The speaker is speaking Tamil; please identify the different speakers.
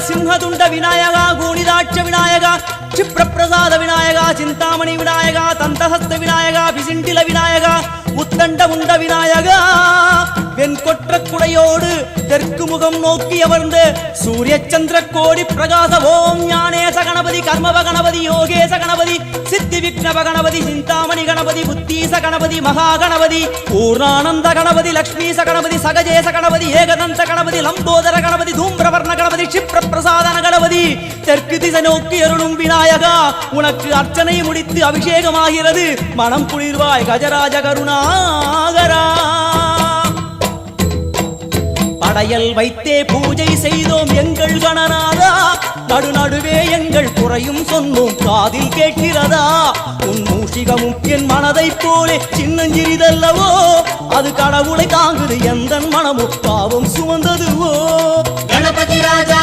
Speaker 1: சிம்ஹதுண்ட விநாயகா கூனிதாட்ச விநாயகா க்ஷிப்ரப்பிரசாத விநாயகா சிந்தாமணி விநாயகா தந்தஹஸ்த விநாயகா பிசிண்டில விநாயகா உத்தண்ட உண்ட விநாயகா வெண்கொற்ற குடையோடு தெற்கு முகம் நோக்கி அமர்ந்த சூரிய சந்திர கோடி பிரகாச ஓம் ஞானேச கணபதி கர்மவ கணபதி யோகேச கணபதி சித்தி விக்னவ கணபதி சிந்தாமணி கணபதி புத்தீச கணபதி மகா கணபதி பூர்ணானந்த கணபதி லக்ஷ்மீச கணபதி சகஜேச கணபதி ஏகதந்த கணபதி லம்போதர கணபதி தூம்பிரவர்ண கணபதி க்ஷிப்ர பிரசாதன கணபதி தெற்கு திசை நோக்கி அருளும் விநாயகா உனக்கு அர்ச்சனை முடித்து அபிஷேகமாகிறது மனம் குளிர்வாய் கஜராஜ கருணாகரா படையல் வைத்தே பூஜை செய்தோம் எங்கள் கணநாதா நடுநடுவே எங்கள் குறையும் சொன்னோம் காதில் கேட்கிறதா உன் மூஷிகமும் என் மனதை போலே சின்னஞ்சிறிதல்லவோ அது கடவுளை தாங்குது எந்த மனமும் பாவம் சுமந்ததுவோ
Speaker 2: கணபதி ராஜா